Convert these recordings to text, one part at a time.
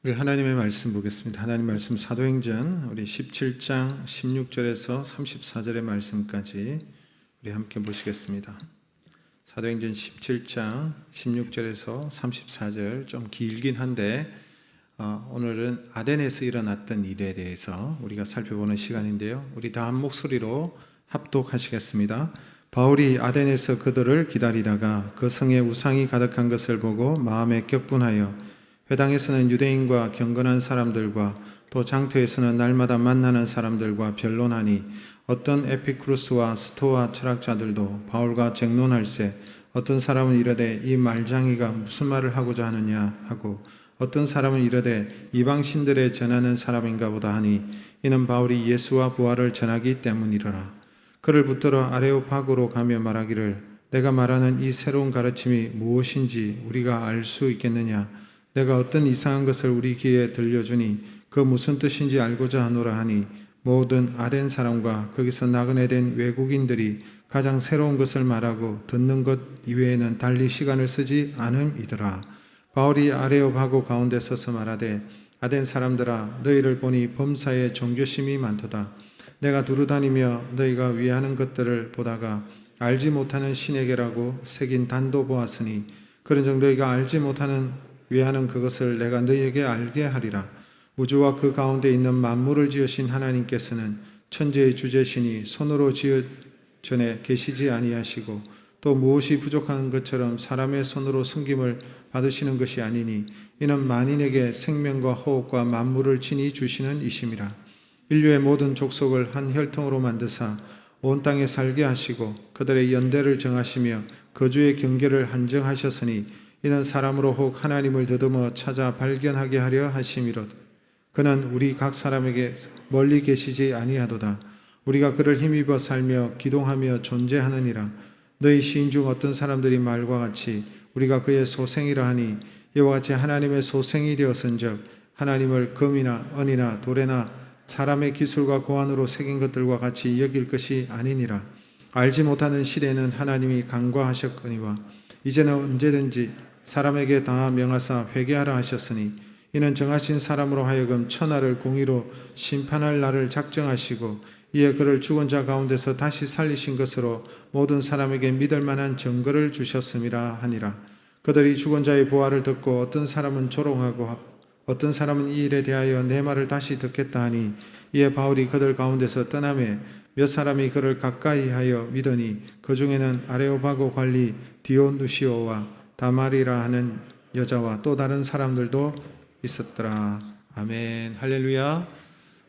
우리 하나님의 말씀 보겠습니다. 하나님 말씀 사도행전 우리 17장 16절에서 34절의 말씀까지 우리 함께 보시겠습니다. 사도행전 17장 16절에서 34절 좀 길긴 한데 오늘은 아덴에서 일어났던 일에 대해서 우리가 살펴보는 시간인데요. 우리 다 한 목소리로 합독하시겠습니다. 바울이 아덴에서 그들을 기다리다가 그 성에 우상이 가득한 것을 보고 마음에 격분하여 회당에서는 유대인과 경건한 사람들과 또 장터에서는 날마다 만나는 사람들과 변론하니 어떤 에피쿠루스와 스토아 철학자들도 바울과 쟁론할세 어떤 사람은 이르되 이 말장이가 무슨 말을 하고자 하느냐 하고 어떤 사람은 이르되 이방신들에 전하는 사람인가 보다 하니 이는 바울이 예수와 부활을 전하기 때문이로라. 그를 붙들어 아레오파고로 가며 말하기를 내가 말하는 이 새로운 가르침이 무엇인지 우리가 알 수 있겠느냐. 내가 어떤 이상한 것을 우리 귀에 들려주니 그 무슨 뜻인지 알고자 하노라 하니 모든 아덴 사람과 거기서 나그네 된 외국인들이 가장 새로운 것을 말하고 듣는 것 이외에는 달리 시간을 쓰지 않음이더라. 바울이 아레오파고 가운데 서서 말하되 아덴 사람들아 너희를 보니 범사에 종교심이 많도다. 내가 두루다니며 너희가 위하는 것들을 보다가 알지 못하는 신에게라고 새긴 단도 보았으니 그런즉 너희가 알지 못하는 위하는 그것을 내가 너희에게 알게 하리라. 우주와 그 가운데 있는 만물을 지으신 하나님께서는 천지의 주제시니 손으로 지어 전에 계시지 아니하시고 또 무엇이 부족한 것처럼 사람의 손으로 섬김을 받으시는 것이 아니니 이는 만인에게 생명과 호흡과 만물을 친히 주시는 이심이라. 인류의 모든 족속을 한 혈통으로 만드사 온 땅에 살게 하시고 그들의 연대를 정하시며 거주의 경계를 한정하셨으니 이는 사람으로 혹 하나님을 더듬어 찾아 발견하게 하려 하심이로다. 그는 우리 각 사람에게 멀리 계시지 아니하도다. 우리가 그를 힘입어 살며 기동하며 존재하느니라. 너희 시인 중 어떤 사람들이 말과 같이 우리가 그의 소생이라 하니 이와 같이 하나님의 소생이 되었은즉 하나님을 금이나 은이나 돌에나 사람의 기술과 고안으로 새긴 것들과 같이 여길 것이 아니니라. 알지 못하는 시대에는 하나님이 간과하셨거니와 이제는 언제든지 사람에게 다 명하사 회개하라 하셨으니 이는 정하신 사람으로 하여금 천하를 공의로 심판할 날을 작정하시고 이에 그를 죽은 자 가운데서 다시 살리신 것으로 모든 사람에게 믿을 만한 증거를 주셨음이라 하니라. 그들이 죽은 자의 부활을 듣고 어떤 사람은 조롱하고 어떤 사람은 이 일에 대하여 내 말을 다시 듣겠다 하니 이에 바울이 그들 가운데서 떠나매 몇 사람이 그를 가까이 하여 믿으니 그 중에는 아레오바고 관리 디오누시오와 다말이라 하는 여자와 또 다른 사람들도 있었더라. 아멘. 할렐루야.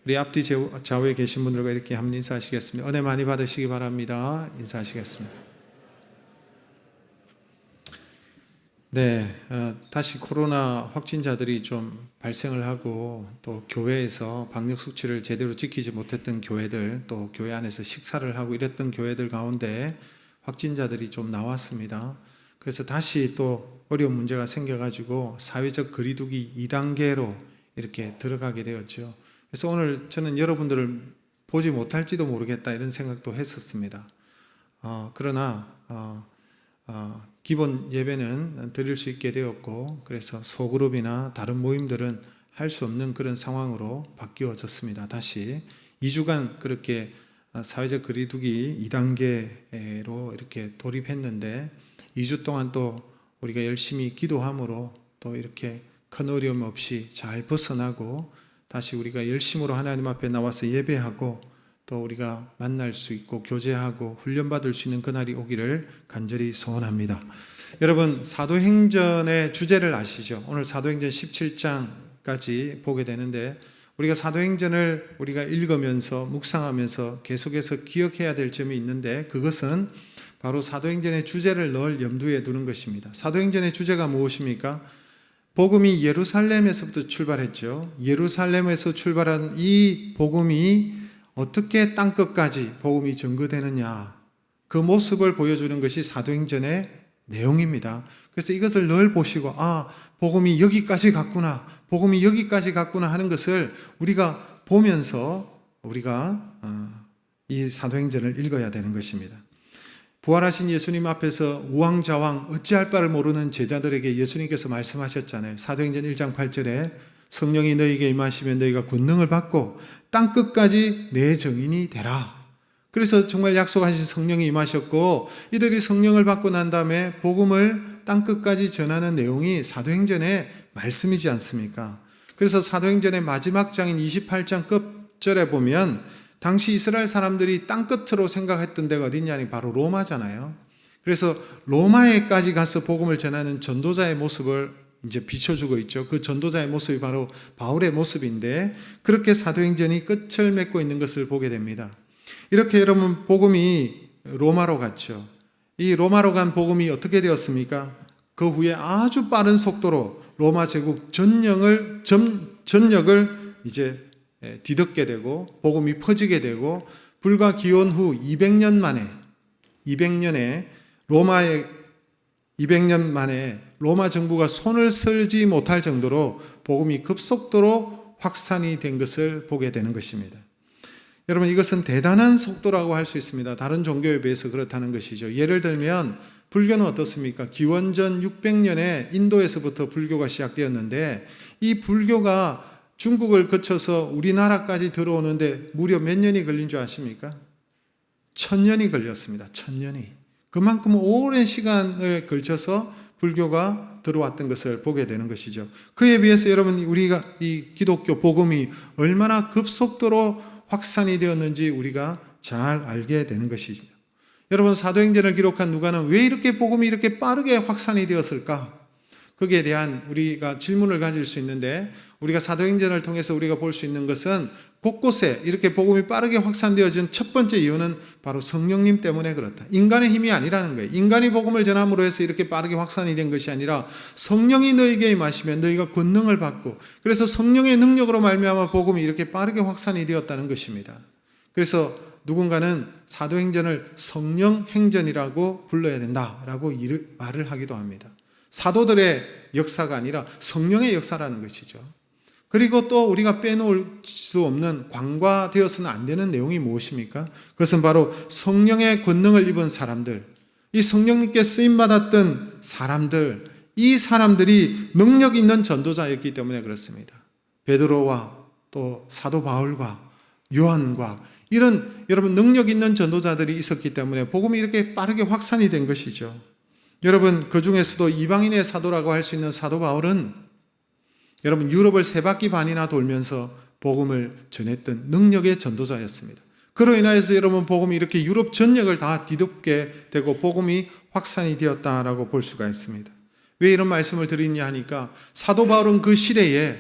우리 앞뒤 좌우에 계신 분들과 이렇게 한번 인사하시겠습니다. 은혜 많이 받으시기 바랍니다. 인사하시겠습니다. 네, 다시 코로나 확진자들이 좀 발생을 하고 또 교회에서 방역 수칙을 제대로 지키지 못했던 교회들 또 교회 안에서 식사를 하고 이랬던 교회들 가운데 확진자들이 좀 나왔습니다. 그래서 다시 또 어려운 문제가 생겨가지고 사회적 거리두기 2단계로 이렇게 들어가게 되었죠. 그래서 오늘 저는 여러분들을 보지 못할지도 모르겠다 이런 생각도 했었습니다. 그러나 기본 예배는 드릴 수 있게 되었고 그래서 소그룹이나 다른 모임들은 할 수 없는 그런 상황으로 바뀌어졌습니다. 다시 2주간 그렇게 사회적 거리두기 2단계로 이렇게 돌입했는데 2주 동안 또 우리가 열심히 기도함으로 또 이렇게 큰 어려움 없이 잘 벗어나고 다시 우리가 열심으로 하나님 앞에 나와서 예배하고 또 우리가 만날 수 있고 교제하고 훈련받을 수 있는 그날이 오기를 간절히 소원합니다. 여러분 사도행전의 주제를 아시죠? 오늘 사도행전 17장까지 보게 되는데 우리가 사도행전을 우리가 읽으면서 묵상하면서 계속해서 기억해야 될 점이 있는데 그것은 바로 사도행전의 주제를 늘 염두에 두는 것입니다. 사도행전의 주제가 무엇입니까? 복음이 예루살렘에서부터 출발했죠. 예루살렘에서 출발한 이 복음이 어떻게 땅끝까지 복음이 전거되느냐 그 모습을 보여주는 것이 사도행전의 내용입니다. 그래서 이것을 늘 보시고 복음이 여기까지 갔구나 복음이 여기까지 갔구나 하는 것을 우리가 보면서 우리가 이 사도행전을 읽어야 되는 것입니다. 부활하신 예수님 앞에서 우왕좌왕 어찌할 바를 모르는 제자들에게 예수님께서 말씀하셨잖아요. 사도행전 1장 8절에 성령이 너희에게 임하시면 너희가 권능을 받고 땅 끝까지 내 증인이 되라. 그래서 정말 약속하신 성령이 임하셨고 이들이 성령을 받고 난 다음에 복음을 땅 끝까지 전하는 내용이 사도행전의 말씀이지 않습니까? 그래서 사도행전의 마지막 장인 28장 끝절에 보면 당시 이스라엘 사람들이 땅 끝으로 생각했던 데가 어디냐니 바로 로마잖아요. 그래서 로마에까지 가서 복음을 전하는 전도자의 모습을 이제 비춰주고 있죠. 그 전도자의 모습이 바로 바울의 모습인데 그렇게 사도행전이 끝을 맺고 있는 것을 보게 됩니다. 이렇게 여러분 복음이 로마로 갔죠. 이 로마로 간 복음이 어떻게 되었습니까? 그 후에 아주 빠른 속도로 로마 제국 전역을 이제 뒤덮게 되고 복음이 퍼지게 되고 불과 기원 후 200년 만에 로마 정부가 손을 쓸지 못할 정도로 복음이 급속도로 확산이 된 것을 보게 되는 것입니다. 여러분 이것은 대단한 속도라고 할 수 있습니다. 다른 종교에 비해서 그렇다는 것이죠. 예를 들면 불교는 어떻습니까? 기원전 600년에 인도에서부터 불교가 시작되었는데 이 불교가 중국을 거쳐서 우리나라까지 들어오는데 무려 몇 년이 걸린 줄 아십니까? 1000년이 걸렸습니다. 1000년이. 그만큼 오랜 시간을 걸쳐서 불교가 들어왔던 것을 보게 되는 것이죠. 그에 비해서 여러분 우리가 이 기독교 복음이 얼마나 급속도로 확산이 되었는지 우리가 잘 알게 되는 것이죠. 여러분 사도행전을 기록한 누가는 왜 이렇게 복음이 이렇게 빠르게 확산이 되었을까? 거기에 대한 우리가 질문을 가질 수 있는데 우리가 사도행전을 통해서 우리가 볼 수 있는 것은 곳곳에 이렇게 복음이 빠르게 확산되어진 첫 번째 이유는 바로 성령님 때문에 그렇다. 인간의 힘이 아니라는 거예요. 인간이 복음을 전함으로 해서 이렇게 빠르게 확산이 된 것이 아니라 성령이 너희에게 임하시면 너희가 권능을 받고 그래서 성령의 능력으로 말미암아 복음이 이렇게 빠르게 확산이 되었다는 것입니다. 그래서 누군가는 사도행전을 성령행전이라고 불러야 된다라고 말을 하기도 합니다. 사도들의 역사가 아니라 성령의 역사라는 것이죠. 그리고 또 우리가 빼놓을 수 없는 간과되어서는 안 되는 내용이 무엇입니까? 그것은 바로 성령의 권능을 입은 사람들, 이 성령님께 쓰임받았던 사람들, 이 사람들이 능력 있는 전도자였기 때문에 그렇습니다. 베드로와 또 사도 바울과 요한과 이런 여러분 능력 있는 전도자들이 있었기 때문에 복음이 이렇게 빠르게 확산이 된 것이죠. 여러분 그 중에서도 이방인의 사도라고 할 수 있는 사도 바울은 여러분 유럽을 3바퀴 반이나 돌면서 복음을 전했던 능력의 전도자였습니다. 그로 인하여서 여러분 복음이 이렇게 유럽 전역을 다 뒤덮게 되고 복음이 확산이 되었다라고 볼 수가 있습니다. 왜 이런 말씀을 드리냐 하니까 사도 바울은 그 시대에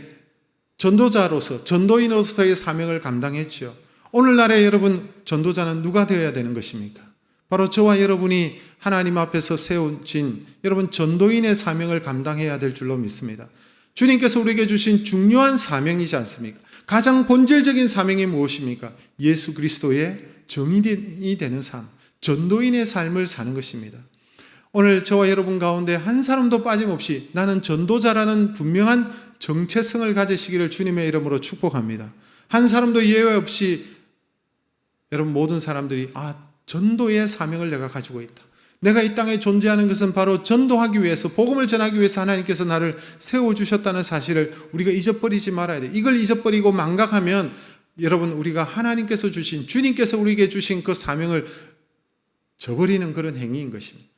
전도자로서 전도인으로서의 사명을 감당했죠. 오늘날에 여러분 전도자는 누가 되어야 되는 것입니까? 바로 저와 여러분이 하나님 앞에서 세워진 여러분 전도인의 사명을 감당해야 될 줄로 믿습니다. 주님께서 우리에게 주신 중요한 사명이지 않습니까? 가장 본질적인 사명이 무엇입니까? 예수 그리스도의 정인이 되는 삶, 전도인의 삶을 사는 것입니다. 오늘 저와 여러분 가운데 한 사람도 빠짐없이 나는 전도자라는 분명한 정체성을 가지시기를 주님의 이름으로 축복합니다. 한 사람도 예외 없이 여러분 모든 사람들이 전도의 사명을 내가 가지고 있다. 내가 이 땅에 존재하는 것은 바로 전도하기 위해서 복음을 전하기 위해서 하나님께서 나를 세워주셨다는 사실을 우리가 잊어버리지 말아야 돼요. 이걸 잊어버리고 망각하면 여러분 우리가 하나님께서 주신 주님께서 우리에게 주신 그 사명을 저버리는 그런 행위인 것입니다.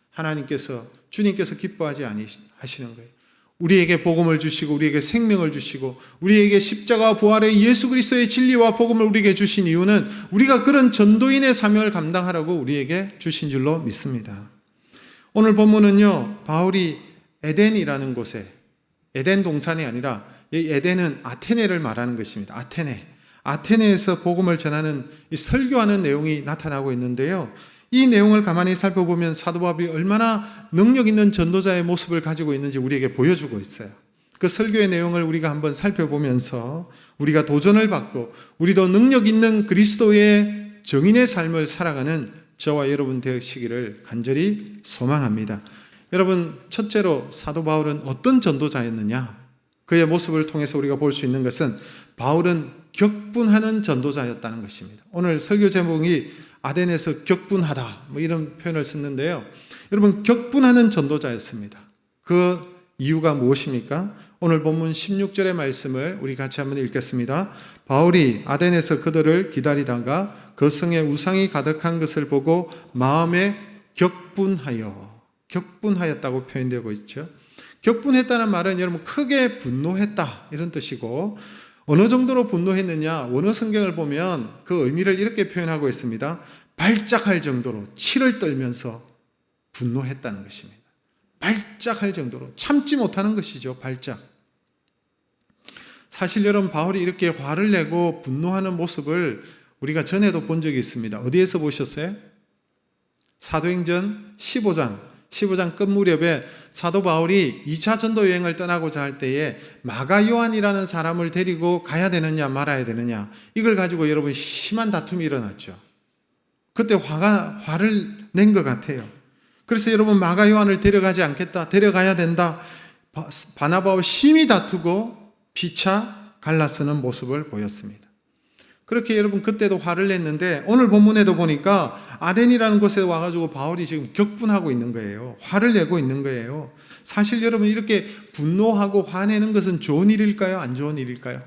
주님께서 기뻐하지 아니하시는 거예요. 우리에게 복음을 주시고 우리에게 생명을 주시고 우리에게 십자가 부활의 예수 그리스도의 진리와 복음을 우리에게 주신 이유는 우리가 그런 전도인의 사명을 감당하라고 우리에게 주신 줄로 믿습니다. 오늘 본문은요 바울이 에덴이라는 곳에 에덴 동산이 아니라 이 에덴은 아테네를 말하는 것입니다. 아테네에서 복음을 전하는 이 설교하는 내용이 나타나고 있는데요. 이 내용을 가만히 살펴보면 사도 바울이 얼마나 능력 있는 전도자의 모습을 가지고 있는지 우리에게 보여주고 있어요. 그 설교의 내용을 우리가 한번 살펴보면서 우리가 도전을 받고 우리도 능력 있는 그리스도의 정인의 삶을 살아가는 저와 여러분 되시기를 간절히 소망합니다. 여러분 첫째로 사도 바울은 어떤 전도자였느냐? 그의 모습을 통해서 우리가 볼 수 있는 것은 바울은 격분하는 전도자였다는 것입니다. 오늘 설교 제목이 아덴에서 격분하다 이런 표현을 썼는데요. 여러분 격분하는 전도자였습니다. 그 이유가 무엇입니까? 오늘 본문 16절의 말씀을 우리 같이 한번 읽겠습니다. 바울이 아덴에서 그들을 기다리다가 그 성에 우상이 가득한 것을 보고 마음에 격분하였다고 표현되고 있죠. 격분했다는 말은 여러분 크게 분노했다 이런 뜻이고, 어느 정도로 분노했느냐, 원어 성경을 보면 그 의미를 이렇게 표현하고 있습니다. 발작할 정도로 치를 떨면서 분노했다는 것입니다. 발작할 정도로 참지 못하는 것이죠. 발작. 사실 여러분 바울이 이렇게 화를 내고 분노하는 모습을 우리가 전에도 본 적이 있습니다. 어디에서 보셨어요? 사도행전 15장 끝 무렵에 사도 바울이 2차 전도 여행을 떠나고자 할 때에 마가 요한이라는 사람을 데리고 가야 되느냐 말아야 되느냐, 이걸 가지고 여러분 심한 다툼이 일어났죠. 그때 화를 낸 것 같아요. 그래서 여러분 마가 요한을 데려가지 않겠다, 데려가야 된다, 바나바와 심히 다투고 피차 갈라서는 모습을 보였습니다. 그렇게 여러분 그때도 화를 냈는데 오늘 본문에도 보니까 아덴이라는 곳에 와가지고 바울이 지금 격분하고 있는 거예요. 화를 내고 있는 거예요. 사실 여러분 이렇게 분노하고 화내는 것은 좋은 일일까요? 안 좋은 일일까요?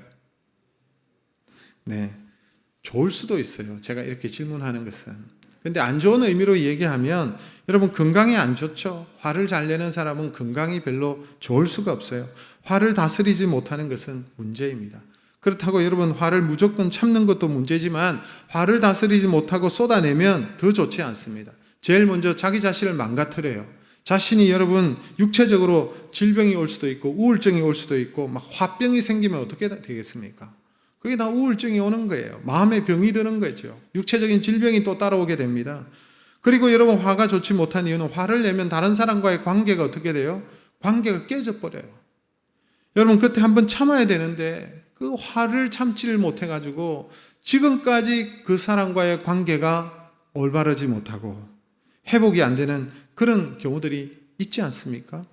네, 좋을 수도 있어요. 제가 이렇게 질문하는 것은. 근데 안 좋은 의미로 얘기하면 여러분 건강에 안 좋죠. 화를 잘 내는 사람은 건강이 별로 좋을 수가 없어요. 화를 다스리지 못하는 것은 문제입니다. 그렇다고 여러분 화를 무조건 참는 것도 문제지만 화를 다스리지 못하고 쏟아내면 더 좋지 않습니다. 제일 먼저 자기 자신을 망가뜨려요. 자신이 여러분 육체적으로 질병이 올 수도 있고 우울증이 올 수도 있고 막 화병이 생기면 어떻게 되겠습니까? 그게 다 우울증이 오는 거예요. 마음의 병이 드는 거죠. 육체적인 질병이 또 따라오게 됩니다. 그리고 여러분 화가 좋지 못한 이유는 화를 내면 다른 사람과의 관계가 어떻게 돼요? 관계가 깨져버려요. 여러분 그때 한번 참아야 되는데 그 화를 참지를 못해가지고 지금까지 그 사람과의 관계가 올바르지 못하고 회복이 안 되는 그런 경우들이 있지 않습니까?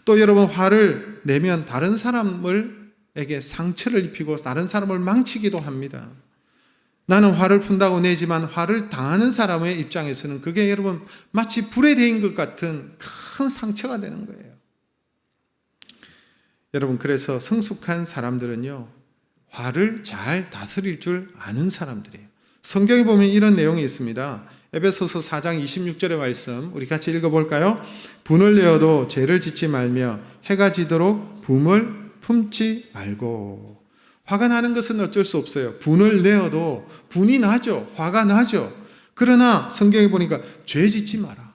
또 여러분 화를 내면 다른 사람에게 상처를 입히고 다른 사람을 망치기도 합니다. 나는 화를 푼다고 내지만 화를 당하는 사람의 입장에서는 그게 여러분 마치 불에 데인 것 같은 큰 상처가 되는 거예요. 여러분 그래서 성숙한 사람들은요, 화를 잘 다스릴 줄 아는 사람들이에요. 성경에 보면 이런 내용이 있습니다. 에베소서 4장 26절의 말씀 우리 같이 읽어볼까요? 분을 내어도 죄를 짓지 말며 해가 지도록 분을 품지 말고. 화가 나는 것은 어쩔 수 없어요. 분을 내어도 분이 나죠. 화가 나죠. 그러나 성경에 보니까 죄 짓지 마라.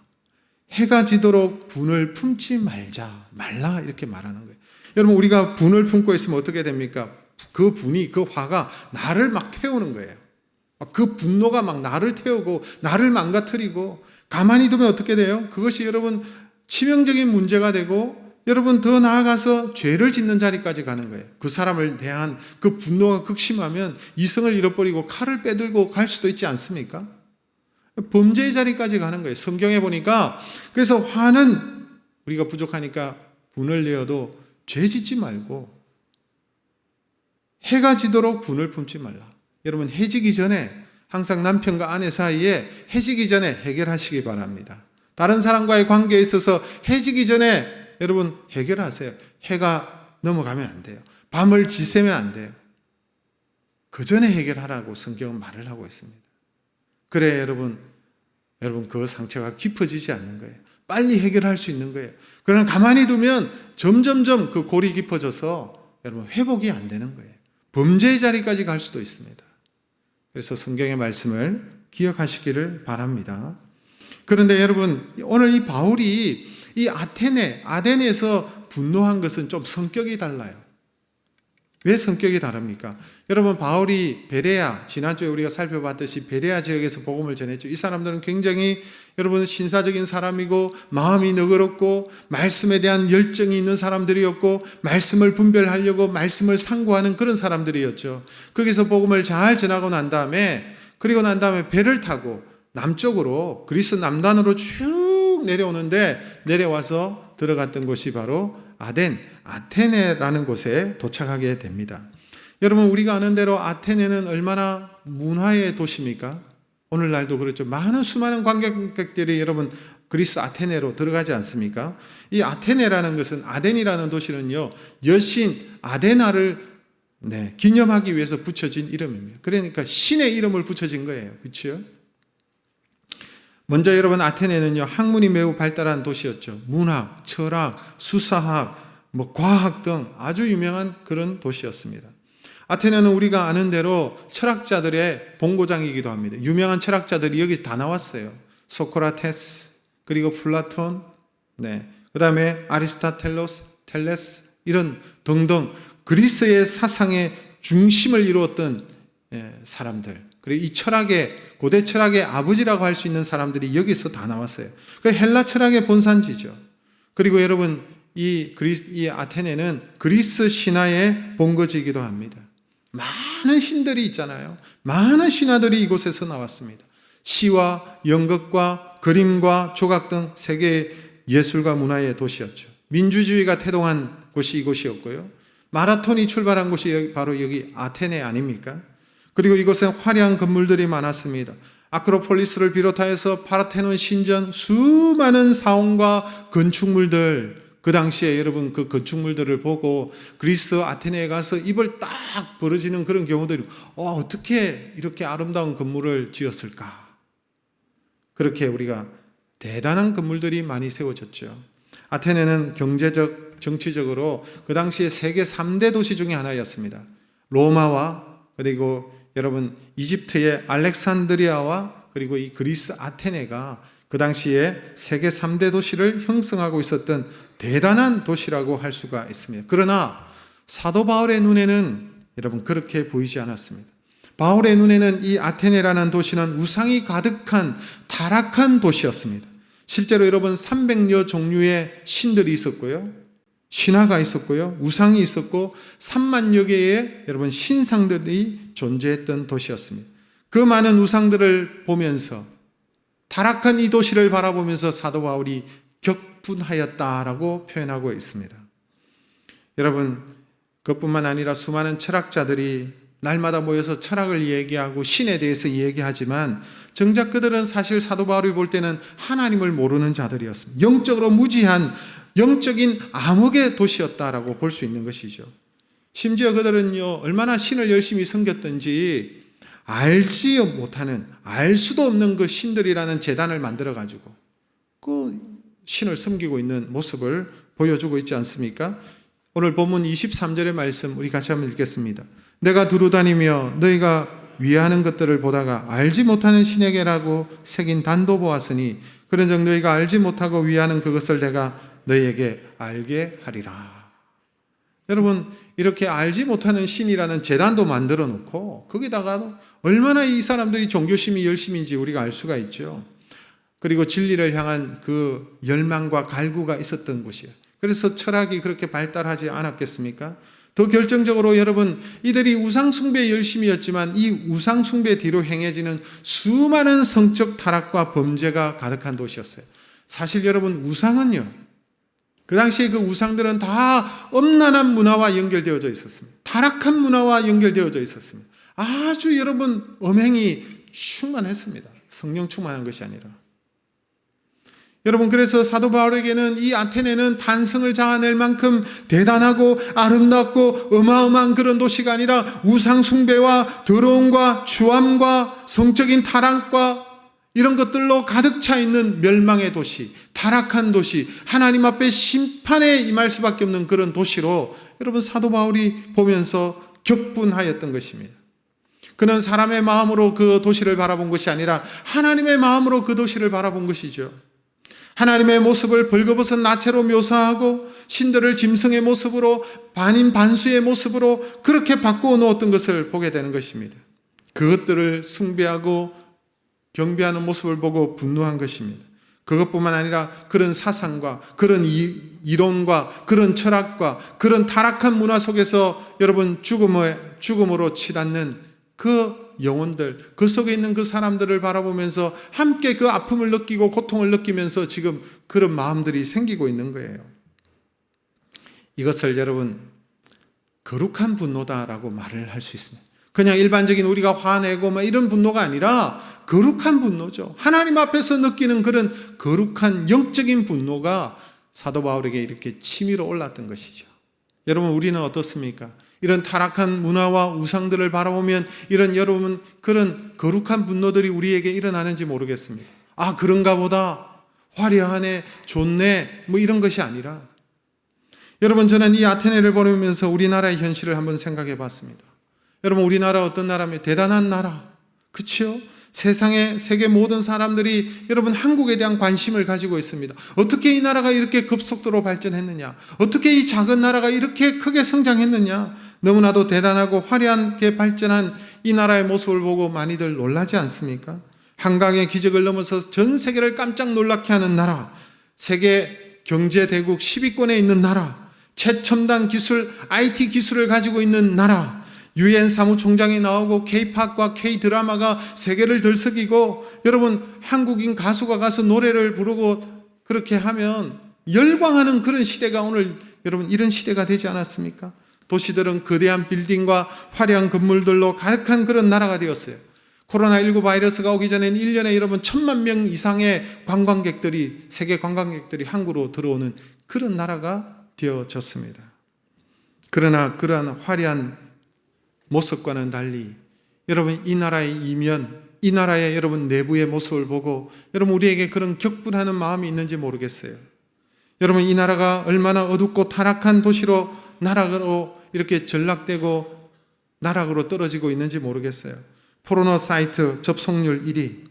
해가 지도록 분을 품지 말라 이렇게 말하는 거예요. 여러분 우리가 분을 품고 있으면 어떻게 됩니까? 그 분이, 그 화가 나를 막 태우는 거예요. 그 분노가 막 나를 태우고 나를 망가뜨리고, 가만히 두면 어떻게 돼요? 그것이 여러분 치명적인 문제가 되고 여러분 더 나아가서 죄를 짓는 자리까지 가는 거예요. 그 사람을 대한 그 분노가 극심하면 이성을 잃어버리고 칼을 빼들고 갈 수도 있지 않습니까? 범죄의 자리까지 가는 거예요. 성경에 보니까 그래서 화는 우리가 부족하니까 분을 내어도 죄 짓지 말고 해가 지도록 분을 품지 말라. 여러분 해지기 전에 항상 남편과 아내 사이에 해지기 전에 해결하시기 바랍니다. 다른 사람과의 관계에 있어서 해지기 전에 여러분 해결하세요. 해가 넘어가면 안 돼요. 밤을 지새면 안 돼요. 그 전에 해결하라고 성경은 말을 하고 있습니다. 그래 여러분 그 상처가 깊어지지 않는 거예요. 빨리 해결할 수 있는 거예요. 그러나 가만히 두면 점점점 그 골이 깊어져서 여러분 회복이 안 되는 거예요. 범죄의 자리까지 갈 수도 있습니다. 그래서 성경의 말씀을 기억하시기를 바랍니다. 그런데 여러분 오늘 이 바울이 이 아덴에서 분노한 것은 좀 성격이 달라요. 왜 성격이 다릅니까? 여러분 바울이 베레아, 지난주에 우리가 살펴봤듯이 베레아 지역에서 복음을 전했죠. 이 사람들은 굉장히 여러분 신사적인 사람이고 마음이 너그럽고 말씀에 대한 열정이 있는 사람들이었고 말씀을 분별하려고 말씀을 상고하는 그런 사람들이었죠. 거기서 복음을 잘 전하고 난 다음에 배를 타고 남쪽으로 그리스 남단으로 쭉 내려오는데 내려와서 들어갔던 곳이 바로 아테네라는 곳에 도착하게 됩니다. 여러분 우리가 아는 대로 아테네는 얼마나 문화의 도시입니까? 오늘날도 그렇죠. 수많은 관광객들이 여러분 그리스 아테네로 들어가지 않습니까? 이 아테네라는 것은, 아덴이라는 도시는요, 여신 아데나를 기념하기 위해서 붙여진 이름입니다. 그러니까 신의 이름을 붙여진 거예요. 그렇죠? 먼저 여러분, 아테네는요, 학문이 매우 발달한 도시였죠. 문학, 철학, 수사학, 과학 등 아주 유명한 그런 도시였습니다. 아테네는 우리가 아는 대로 철학자들의 본고장이기도 합니다. 유명한 철학자들이 여기 다 나왔어요. 소크라테스, 그리고 플라톤, 그 다음에 아리스토텔레스, 텔레스, 이런 등등 그리스의 사상의 중심을 이루었던 사람들, 그리고 이 철학의, 고대 철학의 아버지라고 할 수 있는 사람들이 여기서 다 나왔어요. 그 헬라 철학의 본산지죠. 그리고 여러분, 이 아테네는 그리스 신화의 본거지이기도 합니다. 많은 신들이 있잖아요. 많은 신화들이 이곳에서 나왔습니다. 시와 연극과 그림과 조각 등 세계의 예술과 문화의 도시였죠. 민주주의가 태동한 곳이 이곳이었고요. 마라톤이 출발한 곳이 바로 여기 아테네 아닙니까? 그리고 이곳엔 화려한 건물들이 많았습니다. 아크로폴리스를 비롯하여서 파르테논 신전, 수많은 사원과 건축물들, 그 당시에 여러분 그 건축물들을 보고 그리스 아테네에 가서 입을 딱 벌어지는 그런 경우들이, 어떻게 이렇게 아름다운 건물을 지었을까? 그렇게 우리가 대단한 건물들이 많이 세워졌죠. 아테네는 경제적, 정치적으로 그 당시에 세계 3대 도시 중에 하나였습니다. 로마와, 그리고 여러분 이집트의 알렉산드리아와, 그리고 이 그리스 아테네가 그 당시에 세계 3대 도시를 형성하고 있었던 대단한 도시라고 할 수가 있습니다. 그러나 사도 바울의 눈에는 여러분 그렇게 보이지 않았습니다. 바울의 눈에는 이 아테네라는 도시는 우상이 가득한 타락한 도시였습니다. 실제로 여러분 300여 종류의 신들이 있었고요, 신화가 있었고요, 우상이 있었고 3만여 개의 여러분 신상들이 존재했던 도시였습니다. 그 많은 우상들을 보면서, 타락한 이 도시를 바라보면서 사도 바울이 격분하였다라고 표현하고 있습니다. 여러분, 그것뿐만 아니라 수많은 철학자들이 날마다 모여서 철학을 얘기하고 신에 대해서 얘기하지만 정작 그들은 사실 사도 바울이 볼 때는 하나님을 모르는 자들이었습니다. 영적으로 무지한 영적인 암흑의 도시였다라고 볼 수 있는 것이죠. 심지어 그들은요, 얼마나 신을 열심히 섬겼던지 알지 못하는, 알 수도 없는 그 신들이라는 제단을 만들어가지고 그 신을 섬기고 있는 모습을 보여주고 있지 않습니까? 오늘 본문 23절의 말씀 우리 같이 한번 읽겠습니다. 내가 두루다니며 너희가 위하는 것들을 보다가 알지 못하는 신에게라고 새긴 단도 보았으니 그런즉 너희가 알지 못하고 위하는 그것을 내가 너희에게 알게 하리라. 여러분, 이렇게 알지 못하는 신이라는 제단도 만들어 놓고 거기다가 얼마나 이 사람들이 종교심이 열심인지 우리가 알 수가 있죠. 그리고 진리를 향한 그 열망과 갈구가 있었던 곳이에요. 그래서 철학이 그렇게 발달하지 않았겠습니까? 더 결정적으로 여러분, 이들이 우상숭배에 열심이었지만 이 우상숭배 뒤로 행해지는 수많은 성적 타락과 범죄가 가득한 도시였어요. 사실 여러분, 우상은요, 그 당시에 그 우상들은 다 엄난한 문화와 연결되어져 있었습니다. 타락한 문화와 연결되어져 있었습니다. 아주 여러분 음행이 충만했습니다. 성령 충만한 것이 아니라. 여러분, 그래서 사도 바울에게는 이 아테네는 탄성을 자아낼 만큼 대단하고 아름답고 어마어마한 그런 도시가 아니라 우상 숭배와 더러움과 추함과 성적인 타락과 이런 것들로 가득 차 있는 멸망의 도시, 타락한 도시, 하나님 앞에 심판에 임할 수밖에 없는 그런 도시로 여러분 사도 바울이 보면서 격분하였던 것입니다. 그는 사람의 마음으로 그 도시를 바라본 것이 아니라 하나님의 마음으로 그 도시를 바라본 것이죠. 하나님의 모습을 벌거벗은 나체로 묘사하고 신들을 짐승의 모습으로, 반인 반수의 모습으로 그렇게 바꾸어 놓았던 것을 보게 되는 것입니다. 그것들을 숭배하고 경배하는 모습을 보고 분노한 것입니다. 그것뿐만 아니라 그런 사상과 그런 이론과 그런 철학과 그런 타락한 문화 속에서 여러분 죽음으로 치닫는 그 영혼들, 그 속에 있는 그 사람들을 바라보면서 함께 그 아픔을 느끼고 고통을 느끼면서 지금 그런 마음들이 생기고 있는 거예요. 이것을 여러분 거룩한 분노다라고 말을 할 수 있습니다. 그냥 일반적인 우리가 화내고 막 이런 분노가 아니라 거룩한 분노죠. 하나님 앞에서 느끼는 그런 거룩한 영적인 분노가 사도 바울에게 이렇게 치밀어 올랐던 것이죠. 여러분, 우리는 어떻습니까? 이런 타락한 문화와 우상들을 바라보면 여러분 그런 거룩한 분노들이 우리에게 일어나는지 모르겠습니다. 아, 그런가 보다, 화려하네, 좋네, 뭐 이런 것이 아니라, 여러분, 저는 이 아테네를 보면서 우리나라의 현실을 한번 생각해 봤습니다. 여러분, 우리나라 어떤 나라입니까? 대단한 나라, 그렇죠? 세상의 세계 모든 사람들이 여러분 한국에 대한 관심을 가지고 있습니다. 어떻게 이 나라가 이렇게 급속도로 발전했느냐? 어떻게 이 작은 나라가 이렇게 크게 성장했느냐? 너무나도 대단하고 화려하게 발전한 이 나라의 모습을 보고 많이들 놀라지 않습니까? 한강의 기적을 넘어서 전 세계를 깜짝 놀라게 하는 나라, 세계 경제 대국 10위권에 있는 나라, 최첨단 기술, IT 기술을 가지고 있는 나라, 유엔 사무총장이 나오고 K-팝과 K-드라마가 세계를 들썩이고, 여러분 한국인 가수가 가서 노래를 부르고 그렇게 하면 열광하는 그런 시대가 오늘 여러분 이런 시대가 되지 않았습니까? 도시들은 거대한 빌딩과 화려한 건물들로 가득한 그런 나라가 되었어요. 코로나19 바이러스가 오기 전에는 1년에 여러분 1,000만 명 이상의 관광객들이, 세계 관광객들이 한국으로 들어오는 그런 나라가 되어졌습니다. 그러나 그러한 화려한 모습과는 달리 여러분 이 나라의 이면, 이 나라의 여러분 내부의 모습을 보고 여러분 우리에게 그런 격분하는 마음이 있는지 모르겠어요. 여러분 이 나라가 얼마나 어둡고 타락한 도시로, 나락으로 이렇게 전락되고 나락으로 떨어지고 있는지 모르겠어요. 포르노 사이트 접속률 1위,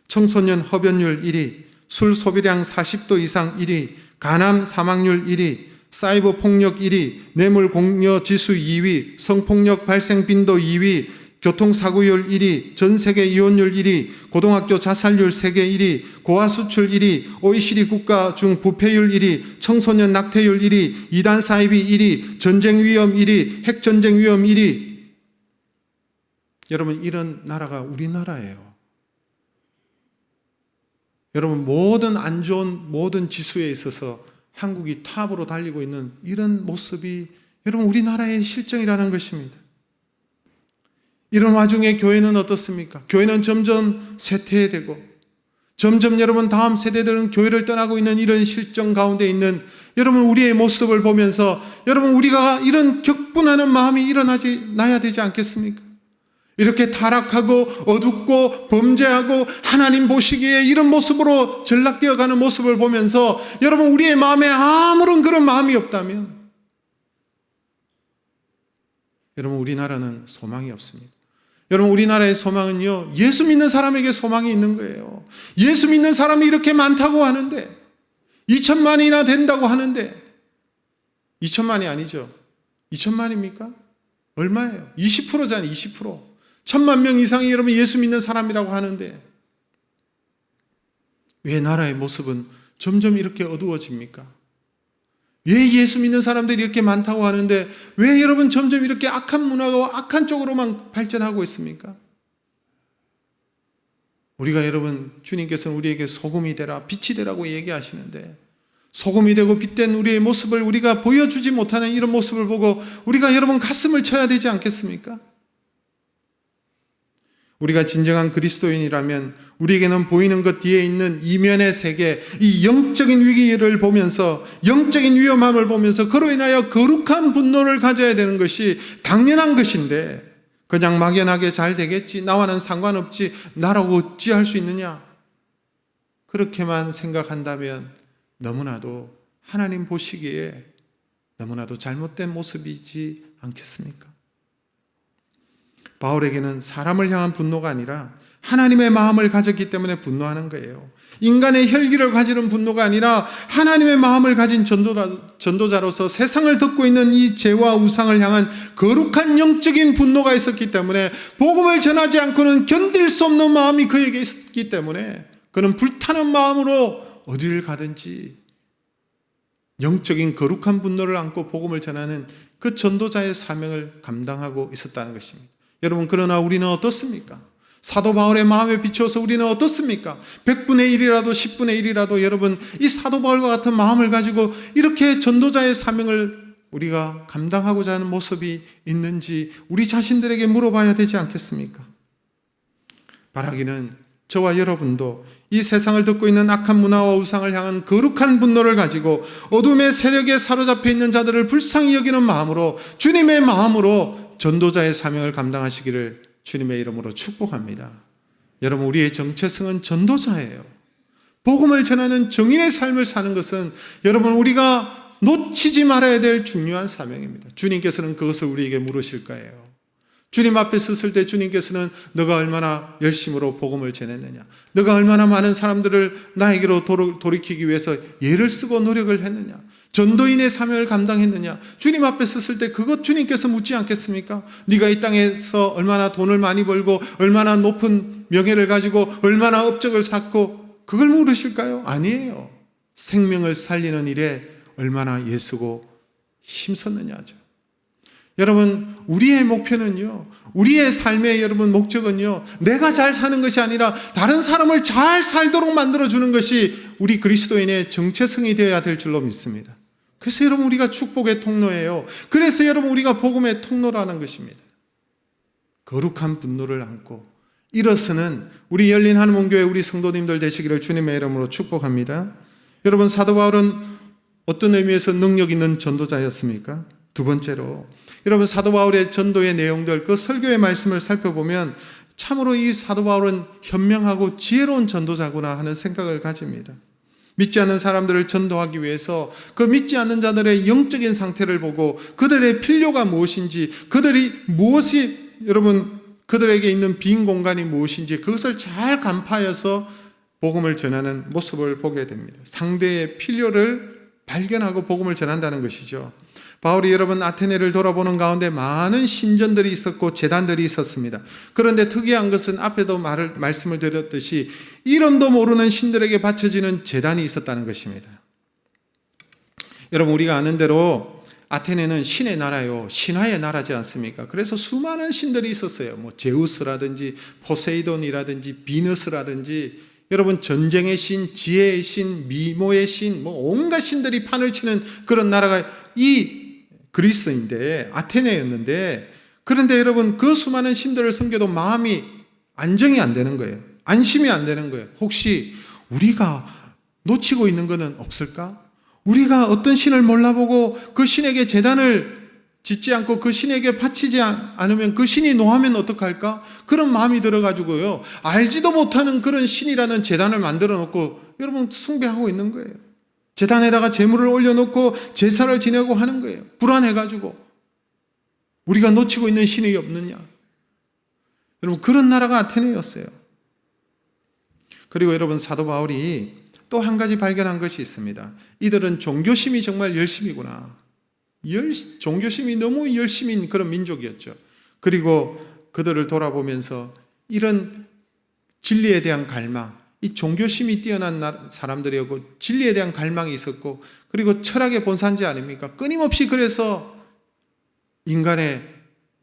청소년 흡연율 1위, 술 소비량 40도 이상 1위, 간암 사망률 1위, 사이버 폭력 1위, 뇌물 공여 지수 2위, 성폭력 발생 빈도 2위, 교통사고율 1위, 전 세계 이혼율 1위, 고등학교 자살률 세계 1위, 고아 수출 1위, OECD 국가 중 부패율 1위, 청소년 낙태율 1위, 이단 사이비 1위, 전쟁 위험 1위, 핵전쟁 위험 1위. 여러분 이런 나라가 우리나라예요. 여러분 모든 안 좋은 모든 지수에 있어서 한국이 탑으로 달리고 있는 이런 모습이 여러분 우리나라의 실정이라는 것입니다. 이런 와중에 교회는 어떻습니까? 교회는 점점 쇠퇴되고 점점 여러분 다음 세대들은 교회를 떠나고 있는 이런 실정 가운데 있는 여러분 우리의 모습을 보면서 여러분 우리가 이런 격분하는 마음이 나야 되지 않겠습니까? 이렇게 타락하고 어둡고 범죄하고 하나님 보시기에 이런 모습으로 전락되어가는 모습을 보면서 여러분 우리의 마음에 아무런 그런 마음이 없다면 여러분 우리나라는 소망이 없습니다. 여러분 우리나라의 소망은요, 예수 믿는 사람에게 소망이 있는 거예요. 예수 믿는 사람이 이렇게 많다고 하는데 2천만이나 된다고 하는데 2천만이 아니죠. 2천만입니까? 얼마예요? 20%잖아요. 20%. 1,000만 명 이상이 여러분 예수 믿는 사람이라고 하는데 왜 나라의 모습은 점점 이렇게 어두워집니까? 왜 예수 믿는 사람들이 이렇게 많다고 하는데 왜 여러분 점점 이렇게 악한 문화가 악한 쪽으로만 발전하고 있습니까? 우리가 여러분 주님께서는 우리에게 소금이 되라 빛이 되라고 얘기하시는데 소금이 되고 빛된 우리의 모습을 우리가 보여주지 못하는 이런 모습을 보고 우리가 여러분 가슴을 쳐야 되지 않겠습니까? 우리가 진정한 그리스도인이라면 우리에게는 보이는 것 뒤에 있는 이면의 세계, 이 영적인 위기를 보면서 영적인 위험함을 보면서 그로 인하여 거룩한 분노를 가져야 되는 것이 당연한 것인데 그냥 막연하게 잘 되겠지, 나와는 상관없지, 나라고 어찌할 수 있느냐, 그렇게만 생각한다면 너무나도 하나님 보시기에 너무나도 잘못된 모습이지 않겠습니까? 바울에게는 사람을 향한 분노가 아니라 하나님의 마음을 가졌기 때문에 분노하는 거예요. 인간의 혈기를 가지는 분노가 아니라 하나님의 마음을 가진 전도자로서 세상을 덮고 있는 이 죄와 우상을 향한 거룩한 영적인 분노가 있었기 때문에 복음을 전하지 않고는 견딜 수 없는 마음이 그에게 있었기 때문에 그는 불타는 마음으로 어디를 가든지 영적인 거룩한 분노를 안고 복음을 전하는 그 전도자의 사명을 감당하고 있었다는 것입니다. 여러분, 그러나 우리는 어떻습니까? 사도 바울의 마음에 비추어서 우리는 어떻습니까? 100분의 1이라도 10분의 1이라도 여러분 이 사도 바울과 같은 마음을 가지고 이렇게 전도자의 사명을 우리가 감당하고자 하는 모습이 있는지 우리 자신들에게 물어봐야 되지 않겠습니까? 바라기는 저와 여러분도 이 세상을 듣고 있는 악한 문화와 우상을 향한 거룩한 분노를 가지고 어둠의 세력에 사로잡혀 있는 자들을 불쌍히 여기는 마음으로, 주님의 마음으로 전도자의 사명을 감당하시기를 주님의 이름으로 축복합니다. 여러분, 우리의 정체성은 전도자예요. 복음을 전하는 정인의 삶을 사는 것은 여러분, 우리가 놓치지 말아야 될 중요한 사명입니다. 주님께서는 그것을 우리에게 물으실 거예요. 주님 앞에 섰을 때 주님께서는 너가 얼마나 열심으로 복음을 전했느냐, 너가 얼마나 많은 사람들을 나에게로 돌이키기 위해서 예를 쓰고 노력을 했느냐, 전도인의 사명을 감당했느냐, 주님 앞에 섰을 때 그것 주님께서 묻지 않겠습니까? 네가 이 땅에서 얼마나 돈을 많이 벌고 얼마나 높은 명예를 가지고 얼마나 업적을 쌓고 그걸 물으실까요? 아니에요. 생명을 살리는 일에 얼마나 애쓰고 힘썼느냐죠. 여러분, 우리의 목표는요, 우리의 삶의 여러분 목적은요, 내가 잘 사는 것이 아니라 다른 사람을 잘 살도록 만들어주는 것이 우리 그리스도인의 정체성이 되어야 될 줄로 믿습니다. 그래서 여러분, 우리가 축복의 통로예요. 그래서 여러분, 우리가 복음의 통로라는 것입니다. 거룩한 분노를 안고 일어서는 우리 열린 한문교회 우리 성도님들 되시기를 주님의 이름으로 축복합니다. 여러분, 사도 바울은 어떤 의미에서 능력 있는 전도자였습니까? 두 번째로, 여러분, 사도 바울의 전도의 내용들, 그 설교의 말씀을 살펴보면 참으로 이 사도 바울은 현명하고 지혜로운 전도자구나 하는 생각을 가집니다. 믿지 않는 사람들을 전도하기 위해서 그 믿지 않는 자들의 영적인 상태를 보고 그들의 필요가 무엇인지, 그들이 무엇이 여러분 그들에게 있는 빈 공간이 무엇인지 그것을 잘 간파해서 복음을 전하는 모습을 보게 됩니다. 상대의 필요를 발견하고 복음을 전한다는 것이죠. 바울이 여러분 아테네를 돌아보는 가운데 많은 신전들이 있었고 제단들이 있었습니다. 그런데 특이한 것은 앞에도 말씀을 드렸듯이 이름도 모르는 신들에게 바쳐지는 제단이 있었다는 것입니다. 여러분, 우리가 아는 대로 아테네는 신의 나라요, 신화의 나라지 않습니까? 그래서 수많은 신들이 있었어요. 뭐 제우스라든지 포세이돈이라든지 비너스라든지, 여러분 전쟁의 신, 지혜의 신, 미모의 신, 뭐 온갖 신들이 판을 치는 그런 나라가 이 그리스인데, 아테네였는데, 그런데 여러분 그 수많은 신들을 섬겨도 마음이 안정이 안 되는 거예요. 안심이 안 되는 거예요. 혹시 우리가 놓치고 있는 것은 없을까? 우리가 어떤 신을 몰라보고 그 신에게 제단을 짓지 않고 그 신에게 바치지 않으면 그 신이 노하면 어떡할까? 그런 마음이 들어가지고요, 알지도 못하는 그런 신이라는 제단을 만들어 놓고 여러분 숭배하고 있는 거예요. 제단에다가 제물을 올려놓고 제사를 지내고 하는 거예요. 불안해가지고 우리가 놓치고 있는 신이 없느냐. 여러분, 그런 나라가 아테네였어요. 그리고 여러분, 사도 바울이 또 한 가지 발견한 것이 있습니다. 이들은 종교심이 정말 열심이구나. 종교심이 너무 열심인 그런 민족이었죠. 그리고 그들을 돌아보면서 이런 진리에 대한 갈망, 이 종교심이 뛰어난 사람들이었고 진리에 대한 갈망이 있었고, 그리고 철학의 본산지 아닙니까? 끊임없이 그래서 인간의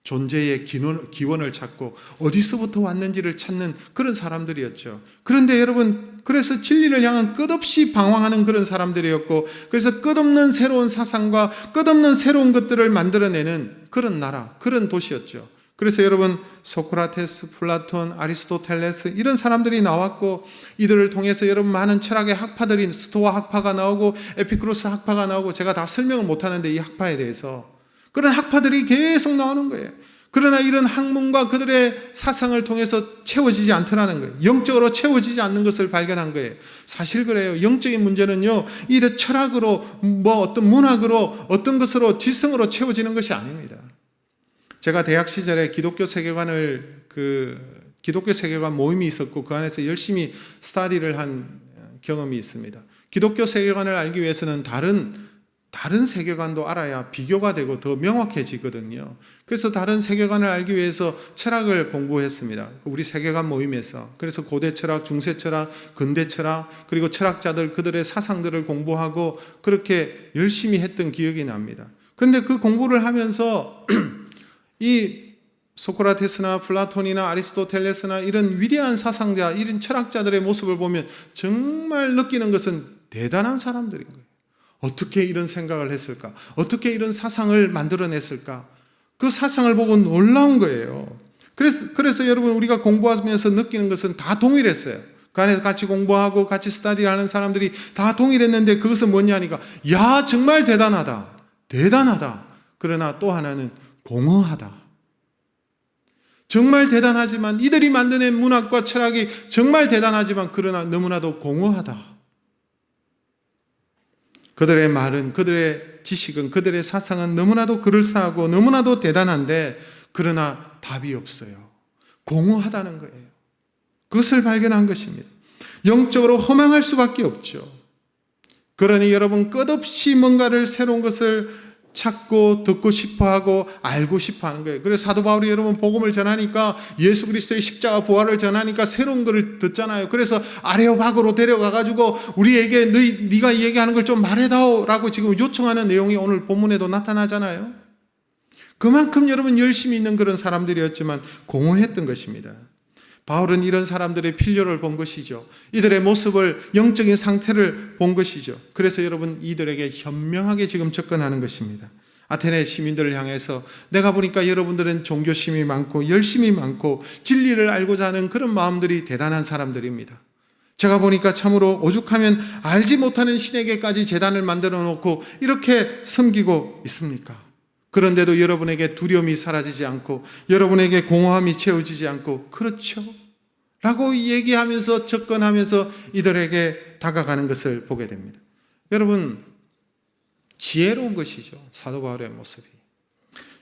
존재의 기원을 찾고 어디서부터 왔는지를 찾는 그런 사람들이었죠. 그런데 여러분, 그래서 진리를 향한 끝없이 방황하는 그런 사람들이었고, 그래서 끝없는 새로운 사상과 끝없는 새로운 것들을 만들어내는 그런 나라, 그런 도시였죠. 그래서 여러분, 소크라테스, 플라톤, 아리스토텔레스 이런 사람들이 나왔고, 이들을 통해서 여러분 많은 철학의 학파들이, 스토아 학파가 나오고 에피쿠로스 학파가 나오고, 제가 다 설명을 못하는데 이 학파에 대해서 그런 학파들이 계속 나오는 거예요. 그러나 이런 학문과 그들의 사상을 통해서 채워지지 않더라는 거예요. 영적으로 채워지지 않는 것을 발견한 거예요. 사실 그래요. 영적인 문제는요, 이런 철학으로, 어떤 문학으로, 어떤 것으로, 지성으로 채워지는 것이 아닙니다. 제가 대학 시절에 기독교 세계관 모임이 있었고, 그 안에서 열심히 스터디를 한 경험이 있습니다. 기독교 세계관을 알기 위해서는 다른 세계관도 알아야 비교가 되고 더 명확해지거든요. 그래서 다른 세계관을 알기 위해서 철학을 공부했습니다. 우리 세계관 모임에서. 그래서 고대 철학, 중세 철학, 근대 철학, 그리고 철학자들 그들의 사상들을 공부하고 그렇게 열심히 했던 기억이 납니다. 그런데 그 공부를 하면서 이 소크라테스나 플라톤이나 아리스토텔레스나 이런 위대한 사상자, 이런 철학자들의 모습을 보면 정말 느끼는 것은 대단한 사람들인 거예요. 어떻게 이런 생각을 했을까? 어떻게 이런 사상을 만들어냈을까? 그 사상을 보고 놀라운 거예요. 그래서 여러분 우리가 공부하면서 느끼는 것은 다 동일했어요. 그 안에서 같이 공부하고 같이 스터디를 하는 사람들이 다 동일했는데 그것은 뭐냐니까 야 정말 대단하다. 대단하다. 그러나 또 하나는 공허하다. 정말 대단하지만 이들이 만드낸 문학과 철학이 정말 대단하지만 그러나 너무나도 공허하다. 그들의 말은, 그들의 지식은, 그들의 사상은 너무나도 그럴싸하고 너무나도 대단한데 그러나 답이 없어요. 공허하다는 거예요. 그것을 발견한 것입니다. 영적으로 허망할 수밖에 없죠. 그러니 여러분 끝없이 뭔가를 새로운 것을 찾고 듣고 싶어하고 알고 싶어하는 거예요. 그래서 사도 바울이 여러분 복음을 전하니까 예수 그리스도의 십자가 부활을 전하니까 새로운 것을 듣잖아요. 그래서 아레오바그로 데려가가지고 우리에게 네가 얘기하는 걸 좀 말해다오라고 지금 요청하는 내용이 오늘 본문에도 나타나잖아요. 그만큼 여러분 열심히 있는 그런 사람들이었지만 공허했던 것입니다. 바울은 이런 사람들의 필요를 본 것이죠. 이들의 모습을, 영적인 상태를 본 것이죠. 그래서 여러분 이들에게 현명하게 지금 접근하는 것입니다. 아테네 시민들을 향해서 내가 보니까 여러분들은 종교심이 많고 열심이 많고 진리를 알고자 하는 그런 마음들이 대단한 사람들입니다. 제가 보니까 참으로 오죽하면 알지 못하는 신에게까지 제단을 만들어 놓고 이렇게 섬기고 있습니까? 그런데도 여러분에게 두려움이 사라지지 않고 여러분에게 공허함이 채워지지 않고 그렇죠? 라고 얘기하면서 접근하면서 이들에게 다가가는 것을 보게 됩니다. 여러분 지혜로운 것이죠. 사도 바울의 모습이.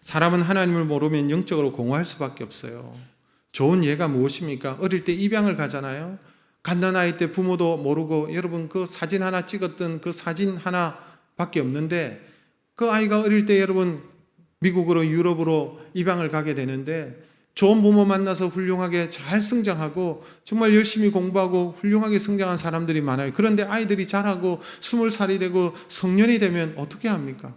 사람은 하나님을 모르면 영적으로 공허할 수밖에 없어요. 좋은 예가 무엇입니까? 어릴 때 입양을 가잖아요. 갓난아이 때 부모도 모르고 여러분 그 사진 하나 찍었던 그 사진 하나밖에 없는데 그 아이가 어릴 때 여러분 미국으로 유럽으로 입양을 가게 되는데 좋은 부모 만나서 훌륭하게 잘 성장하고 정말 열심히 공부하고 훌륭하게 성장한 사람들이 많아요. 그런데 아이들이 자라고 20살이 되고 성년이 되면 어떻게 합니까?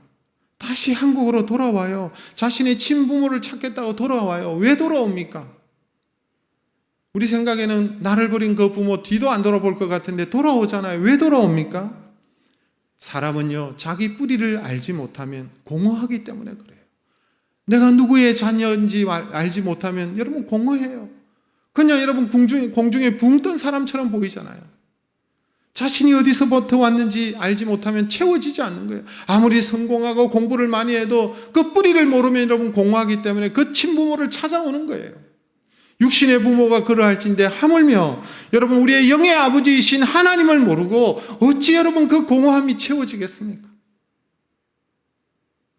다시 한국으로 돌아와요. 자신의 친부모를 찾겠다고 돌아와요. 왜 돌아옵니까? 우리 생각에는 나를 버린 그 부모 뒤도 안 돌아볼 것 같은데 돌아오잖아요. 왜 돌아옵니까? 사람은요 자기 뿌리를 알지 못하면 공허하기 때문에 그래요. 내가 누구의 자녀인지 알지 못하면 여러분 공허해요. 그냥 여러분 공중에 붕 뜬 사람처럼 보이잖아요. 자신이 어디서부터 왔는지 알지 못하면 채워지지 않는 거예요. 아무리 성공하고 공부를 많이 해도 그 뿌리를 모르면 여러분 공허하기 때문에 그 친부모를 찾아오는 거예요. 육신의 부모가 그러할진데 하물며 여러분 우리의 영의 아버지이신 하나님을 모르고 어찌 여러분 그 공허함이 채워지겠습니까?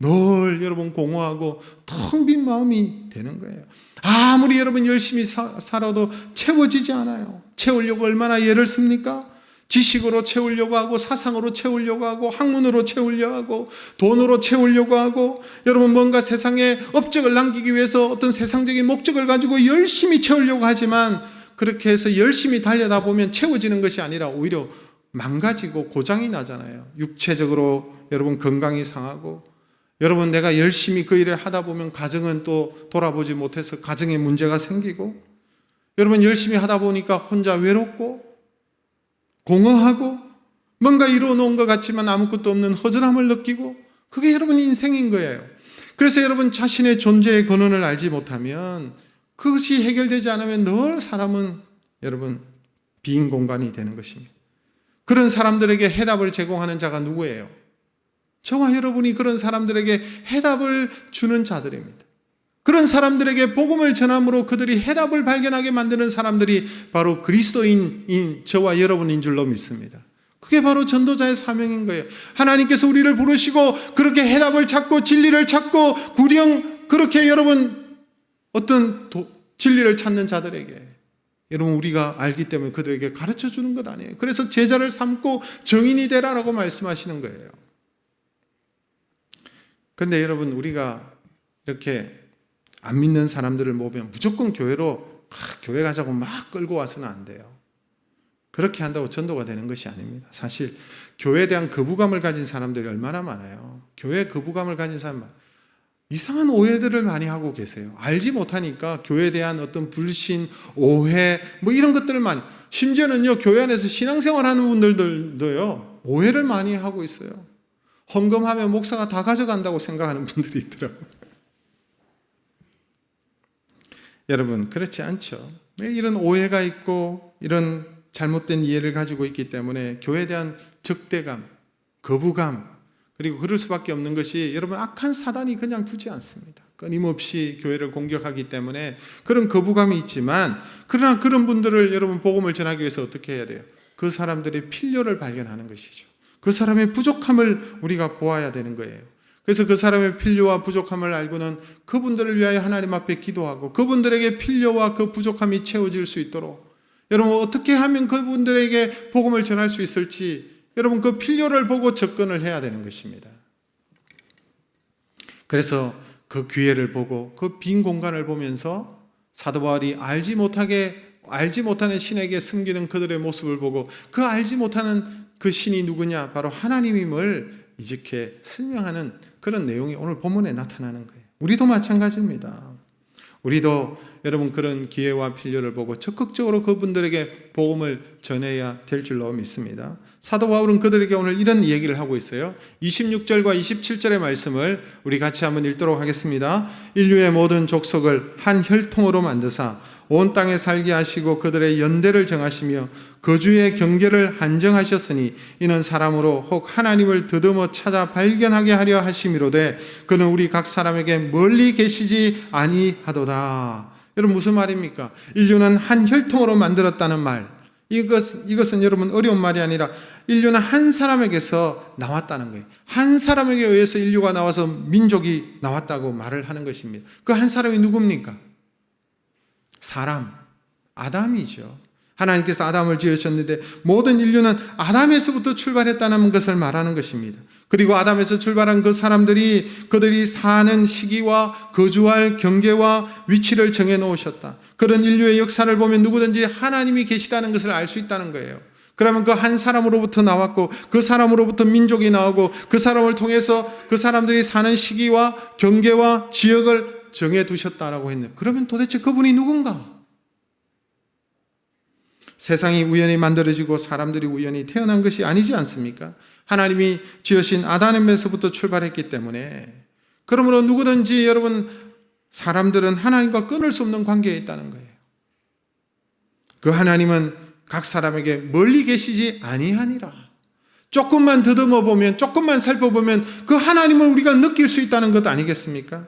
늘 여러분 공허하고 텅 빈 마음이 되는 거예요. 아무리 여러분 열심히 살아도 채워지지 않아요. 채우려고 얼마나 애를 씁니까? 지식으로 채우려고 하고 사상으로 채우려고 하고 학문으로 채우려고 하고 돈으로 채우려고 하고 여러분 뭔가 세상에 업적을 남기기 위해서 어떤 세상적인 목적을 가지고 열심히 채우려고 하지만 그렇게 해서 열심히 달려다 보면 채워지는 것이 아니라 오히려 망가지고 고장이 나잖아요. 육체적으로 여러분 건강이 상하고 여러분 내가 열심히 그 일을 하다 보면 가정은 또 돌아보지 못해서 가정에 문제가 생기고 여러분 열심히 하다 보니까 혼자 외롭고 공허하고 뭔가 이루어 놓은 것 같지만 아무것도 없는 허전함을 느끼고 그게 여러분 인생인 거예요. 그래서 여러분 자신의 존재의 근원을 알지 못하면 그것이 해결되지 않으면 늘 사람은 여러분 빈 공간이 되는 것입니다. 그런 사람들에게 해답을 제공하는 자가 누구예요? 저와 여러분이 그런 사람들에게 해답을 주는 자들입니다. 그런 사람들에게 복음을 전함으로 그들이 해답을 발견하게 만드는 사람들이 바로 그리스도인인 저와 여러분인 줄로 믿습니다. 그게 바로 전도자의 사명인 거예요. 하나님께서 우리를 부르시고 그렇게 해답을 찾고 진리를 찾고 구령 그렇게 여러분 어떤 진리를 찾는 자들에게 여러분 우리가 알기 때문에 그들에게 가르쳐 주는 것 아니에요. 그래서 제자를 삼고 정인이 되라라고 말씀하시는 거예요. 그런데 여러분 우리가 이렇게 안 믿는 사람들을 모으면 무조건 교회로 교회 가자고 막 끌고 와서는 안 돼요. 그렇게 한다고 전도가 되는 것이 아닙니다. 사실 교회에 대한 거부감을 가진 사람들이 얼마나 많아요. 교회에 거부감을 가진 사람 이상한 오해들을 많이 하고 계세요. 알지 못하니까 교회에 대한 어떤 불신, 오해 뭐 이런 것들을 많이 심지어는요 교회 안에서 신앙생활하는 분들도요 오해를 많이 하고 있어요. 헌금하면 목사가 다 가져간다고 생각하는 분들이 있더라고요. 여러분, 그렇지 않죠. 이런 오해가 있고 이런 잘못된 이해를 가지고 있기 때문에 교회에 대한 적대감, 거부감, 그리고 그럴 수밖에 없는 것이 여러분 악한 사단이 그냥 두지 않습니다. 끊임없이 교회를 공격하기 때문에 그런 거부감이 있지만, 그러나 그런 분들을 여러분 복음을 전하기 위해서 어떻게 해야 돼요? 그 사람들의 필요를 발견하는 것이죠. 그 사람의 부족함을 우리가 보아야 되는 거예요. 그래서 그 사람의 필요와 부족함을 알고는 그분들을 위하여 하나님 앞에 기도하고 그분들에게 필요와 그 부족함이 채워질 수 있도록, 여러분 어떻게 하면 그분들에게 복음을 전할 수 있을지 여러분 그 필요를 보고 접근을 해야 되는 것입니다. 그래서 그 기회를 보고 그 빈 공간을 보면서 사도 바울이 알지 못하는 신에게 숨기는 그들의 모습을 보고 그 알지 못하는 그 신이 누구냐? 바로 하나님임을 이렇게 설명하는 그런 내용이 오늘 본문에 나타나는 거예요. 우리도 마찬가지입니다. 우리도 여러분 그런 기회와 필요를 보고 적극적으로 그분들에게 복음을 전해야 될 줄로 믿습니다. 사도 바울은 그들에게 오늘 이런 얘기를 하고 있어요. 26절과 27절의 말씀을 우리 같이 한번 읽도록 하겠습니다. 인류의 모든 족속을 한 혈통으로 만드사 온 땅에 살게 하시고 그들의 연대를 정하시며 거주의 경계를 한정하셨으니 이는 사람으로 혹 하나님을 더듬어 찾아 발견하게 하려 하심이로되 그는 우리 각 사람에게 멀리 계시지 아니하도다. 여러분 무슨 말입니까? 인류는 한 혈통으로 만들었다는 말, 이것은 여러분 어려운 말이 아니라 인류는 한 사람에게서 나왔다는 거예요. 한 사람에게 의해서 인류가 나와서 민족이 나왔다고 말을 하는 것입니다. 그 한 사람이 누굽니까? 사람, 아담이죠. 하나님께서 아담을 지으셨는데 모든 인류는 아담에서부터 출발했다는 것을 말하는 것입니다. 그리고 아담에서 출발한 그 사람들이 그들이 사는 시기와 거주할 경계와 위치를 정해 놓으셨다. 그런 인류의 역사를 보면 누구든지 하나님이 계시다는 것을 알 수 있다는 거예요. 그러면 그 한 사람으로부터 나왔고 그 사람으로부터 민족이 나오고 그 사람을 통해서 그 사람들이 사는 시기와 경계와 지역을 정해 두셨다라고 했네요. 그러면 도대체 그분이 누군가? 세상이 우연히 만들어지고 사람들이 우연히 태어난 것이 아니지 않습니까? 하나님이 지으신 아담에서부터 출발했기 때문에, 그러므로 누구든지 여러분 사람들은 하나님과 끊을 수 없는 관계에 있다는 거예요. 그 하나님은 각 사람에게 멀리 계시지 아니하니라. 조금만 더듬어 보면, 조금만 살펴보면 그 하나님을 우리가 느낄 수 있다는 것 아니겠습니까?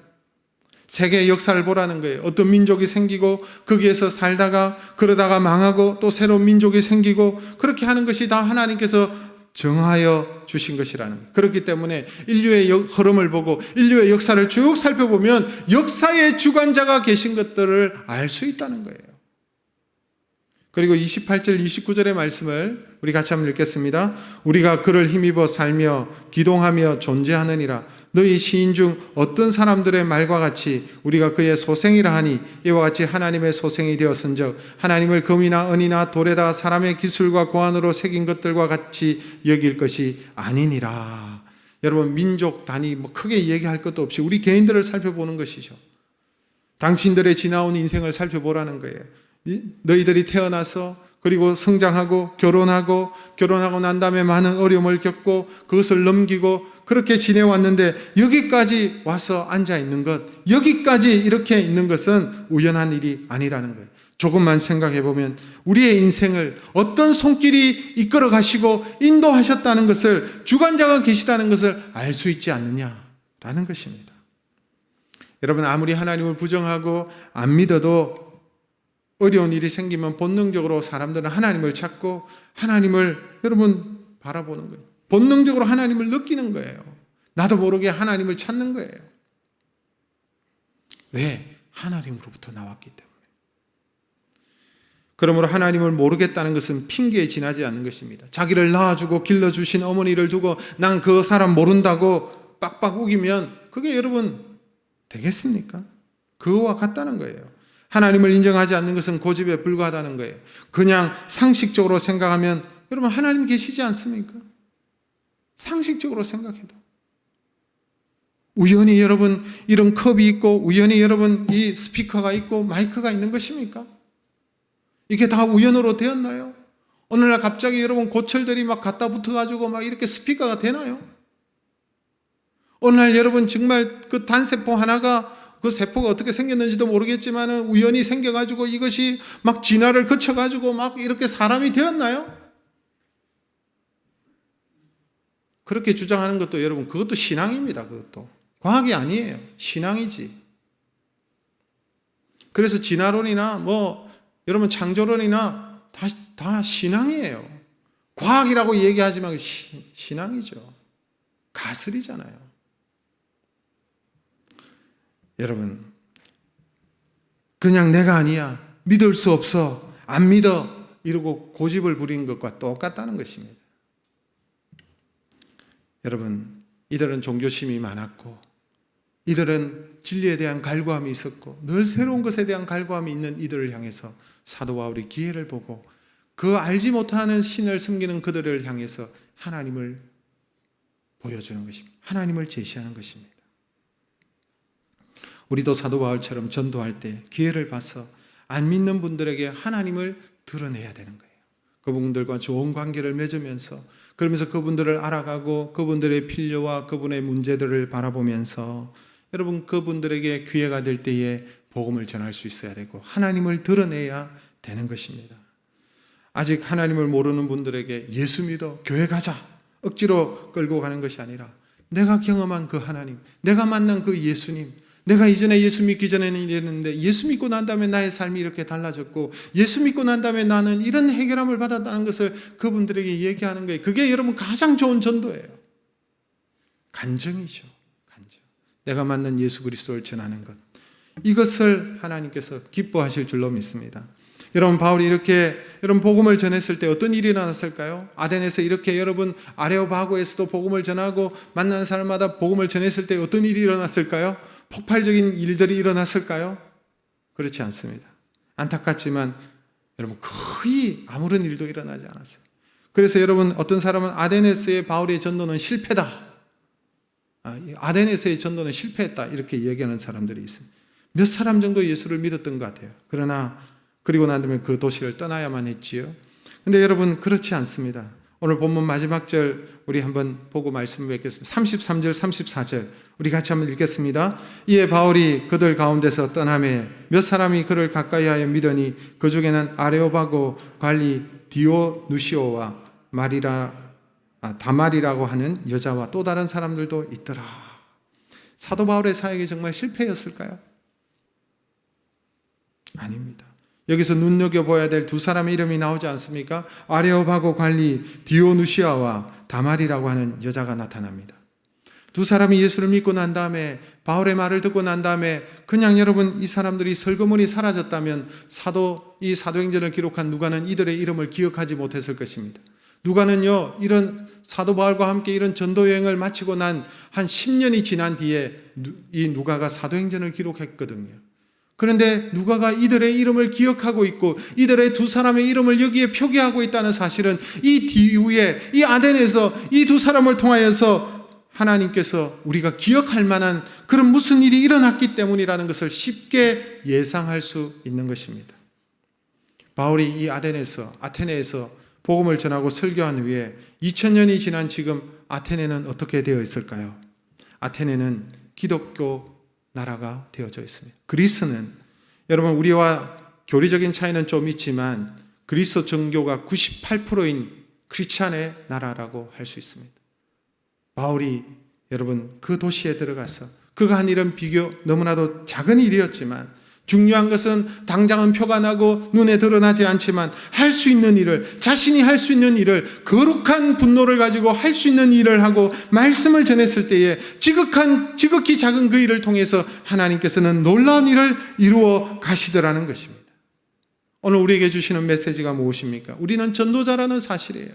세계의 역사를 보라는 거예요. 어떤 민족이 생기고 거기에서 살다가 그러다가 망하고 또 새로운 민족이 생기고 그렇게 하는 것이 다 하나님께서 정하여 주신 것이라는 거예요. 그렇기 때문에 인류의 흐름을 보고 인류의 역사를 쭉 살펴보면 역사의 주관자가 계신 것들을 알 수 있다는 거예요. 그리고 28절 29절의 말씀을 우리 같이 한번 읽겠습니다. 우리가 그를 힘입어 살며 기동하며 존재하느니라. 너희 시인 중 어떤 사람들의 말과 같이 우리가 그의 소생이라 하니 이와 같이 하나님의 소생이 되었은즉 하나님을 금이나 은이나 돌에다 사람의 기술과 고안으로 새긴 것들과 같이 여길 것이 아니니라. 여러분 민족 단위 크게 얘기할 것도 없이 우리 개인들을 살펴보는 것이죠. 당신들의 지나온 인생을 살펴보라는 거예요. 너희들이 태어나서 그리고 성장하고 결혼하고 난 다음에 많은 어려움을 겪고 그것을 넘기고 그렇게 지내왔는데 여기까지 와서 앉아 있는 것, 여기까지 이렇게 있는 것은 우연한 일이 아니라는 거예요. 조금만 생각해 보면 우리의 인생을 어떤 손길이 이끌어 가시고 인도하셨다는 것을, 주관자가 계시다는 것을 알 수 있지 않느냐라는 것입니다. 여러분 아무리 하나님을 부정하고 안 믿어도 어려운 일이 생기면 본능적으로 사람들은 하나님을 찾고 하나님을 여러분 바라보는 거예요. 본능적으로 하나님을 느끼는 거예요. 나도 모르게 하나님을 찾는 거예요. 왜? 하나님으로부터 나왔기 때문에. 그러므로 하나님을 모르겠다는 것은 핑계에 지나지 않는 것입니다. 자기를 낳아주고 길러주신 어머니를 두고 난 그 사람 모른다고 빡빡 우기면 그게 여러분 되겠습니까? 그거와 같다는 거예요. 하나님을 인정하지 않는 것은 고집에 불과하다는 거예요. 그냥 상식적으로 생각하면 여러분 하나님 계시지 않습니까? 상식적으로 생각해도. 우연히 여러분 이런 컵이 있고 우연히 여러분 이 스피커가 있고 마이크가 있는 것입니까? 이게 다 우연으로 되었나요? 어느 날 갑자기 여러분 고철들이 막 갖다 붙어가지고 막 이렇게 스피커가 되나요? 오늘날 여러분 정말 그 단세포 하나가 그 세포가 어떻게 생겼는지도 모르겠지만 우연히 생겨가지고 이것이 막 진화를 거쳐가지고 막 이렇게 사람이 되었나요? 그렇게 주장하는 것도 여러분 그것도 신앙입니다. 그것도 과학이 아니에요. 신앙이지. 그래서 진화론이나 뭐 여러분 창조론이나 다 신앙이에요. 과학이라고 얘기하지만 신앙이죠. 가설이잖아요. 여러분, 그냥 내가 아니야, 믿을 수 없어, 안 믿어 이러고 고집을 부리는 것과 똑같다는 것입니다. 여러분, 이들은 종교심이 많았고 이들은 진리에 대한 갈구함이 있었고 늘 새로운 것에 대한 갈구함이 있는 이들을 향해서 사도 바울이 기회를 보고 그 알지 못하는 신을 섬기는 그들을 향해서 하나님을 보여주는 것입니다. 하나님을 제시하는 것입니다. 우리도 사도 바울처럼 전도할 때 기회를 봐서 안 믿는 분들에게 하나님을 드러내야 되는 거예요. 그분들과 좋은 관계를 맺으면서 그러면서 그분들을 알아가고 그분들의 필요와 그분의 문제들을 바라보면서 여러분 그분들에게 기회가 될 때에 복음을 전할 수 있어야 되고 하나님을 드러내야 되는 것입니다. 아직 하나님을 모르는 분들에게 예수 믿어 교회 가자 억지로 끌고 가는 것이 아니라 내가 경험한 그 하나님, 내가 만난 그 예수님, 내가 이전에 예수 믿기 전에는 이랬는데 예수 믿고 난 다음에 나의 삶이 이렇게 달라졌고 예수 믿고 난 다음에 나는 이런 해결함을 받았다는 것을 그분들에게 얘기하는 거예요. 그게 여러분 가장 좋은 전도예요. 간증이죠. 간증. 내가 만난 예수 그리스도를 전하는 것. 이것을 하나님께서 기뻐하실 줄로 믿습니다. 여러분 바울이 이렇게 여러분 복음을 전했을 때 어떤 일이 일어났을까요? 아덴에서 이렇게 여러분 아레오바고에서도 복음을 전하고 만나는 사람마다 복음을 전했을 때 어떤 일이 일어났을까요? 폭발적인 일들이 일어났을까요? 그렇지 않습니다. 안타깝지만 여러분 거의 아무런 일도 일어나지 않았어요. 그래서 여러분 어떤 사람은 아데네스의 바울의 전도는 실패다. 아데네스의 전도는 실패했다. 이렇게 얘기하는 사람들이 있습니다. 몇 사람 정도 예수를 믿었던 것 같아요. 그러나 그리고 난 다음에 그 도시를 떠나야만 했지요. 근데 여러분 그렇지 않습니다. 오늘 본문 마지막 절 우리 한번 보고 말씀을 뵙겠습니다. 33절 34절 우리 같이 한번 읽겠습니다. 이에 바울이 그들 가운데서 떠나매 몇 사람이 그를 가까이하여 믿으니 그 중에는 아레오바고 관리 디오누시오와 다말이라고 하는 여자와 또 다른 사람들도 있더라. 사도 바울의 사역이 정말 실패였을까요? 아닙니다. 여기서 눈여겨봐야 될 두 사람의 이름이 나오지 않습니까? 아레오바고 관리 디오누시아와 다말이라고 하는 여자가 나타납니다. 두 사람이 예수를 믿고 난 다음에 바울의 말을 듣고 난 다음에 그냥 여러분 이 사람들이 설거머니 사라졌다면 이 사도행전을 기록한 누가는 이들의 이름을 기억하지 못했을 것입니다. 누가는요 이런 사도 바울과 함께 이런 전도 여행을 마치고 난 한 10년이 지난 뒤에 이 누가가 사도행전을 기록했거든요. 그런데 누가가 이들의 이름을 기억하고 있고 이들의 두 사람의 이름을 여기에 표기하고 있다는 사실은 이 뒤후에 이 아덴에서 이 두 사람을 통하여서 하나님께서 우리가 기억할 만한 그런 무슨 일이 일어났기 때문이라는 것을 쉽게 예상할 수 있는 것입니다. 바울이 이 아테네에서 복음을 전하고 설교한 후에 2000년이 지난 지금 아테네는 어떻게 되어 있을까요? 아테네는 기독교 나라가 되어져 있습니다. 그리스는 여러분 우리와 교리적인 차이는 좀 있지만 그리스 정교가 98%인 크리스찬의 나라라고 할 수 있습니다. 바울이 여러분 그 도시에 들어가서 그가 한 일은 비교 너무나도 작은 일이었지만 중요한 것은 당장은 표가 나고 눈에 드러나지 않지만 할 수 있는 일을 자신이 할 수 있는 일을 거룩한 분노를 가지고 할 수 있는 일을 하고 말씀을 전했을 때에 지극히 작은 그 일을 통해서 하나님께서는 놀라운 일을 이루어 가시더라는 것입니다. 오늘 우리에게 주시는 메시지가 무엇입니까? 우리는 전도자라는 사실이에요.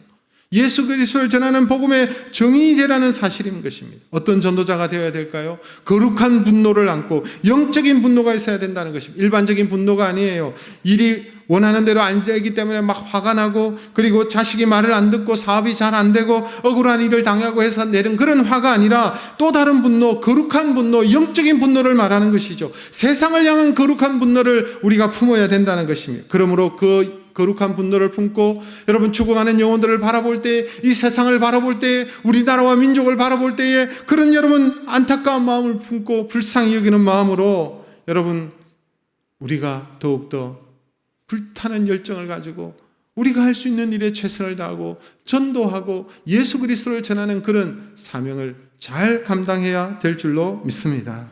예수 그리스도를 전하는 복음의 증인이 되라는 사실인 것입니다. 어떤 전도자가 되어야 될까요? 거룩한 분노를 안고 영적인 분노가 있어야 된다는 것입니다. 일반적인 분노가 아니에요. 일이 원하는 대로 안 되기 때문에 막 화가 나고 그리고 자식이 말을 안 듣고 사업이 잘 안 되고 억울한 일을 당하고 해서 내는 그런 화가 아니라 또 다른 분노, 거룩한 분노, 영적인 분노를 말하는 것이죠. 세상을 향한 거룩한 분노를 우리가 품어야 된다는 것입니다. 그러므로 그 거룩한 분노를 품고 여러분 죽어가는 영혼들을 바라볼 때, 이 세상을 바라볼 때, 우리나라와 민족을 바라볼 때에 그런 여러분 안타까운 마음을 품고 불쌍히 여기는 마음으로 여러분 우리가 더욱더 불타는 열정을 가지고 우리가 할 수 있는 일에 최선을 다하고 전도하고 예수 그리스도를 전하는 그런 사명을 잘 감당해야 될 줄로 믿습니다.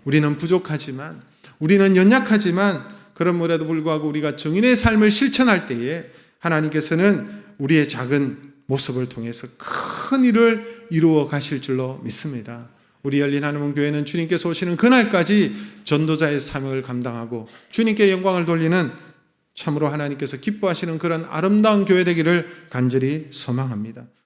우리는 부족하지만, 우리는 연약하지만 그럼에도 불구하고 우리가 정인의 삶을 실천할 때에 하나님께서는 우리의 작은 모습을 통해서 큰 일을 이루어 가실 줄로 믿습니다. 우리 열린 하나님 교회는 주님께서 오시는 그날까지 전도자의 사명을 감당하고 주님께 영광을 돌리는 참으로 하나님께서 기뻐하시는 그런 아름다운 교회 되기를 간절히 소망합니다.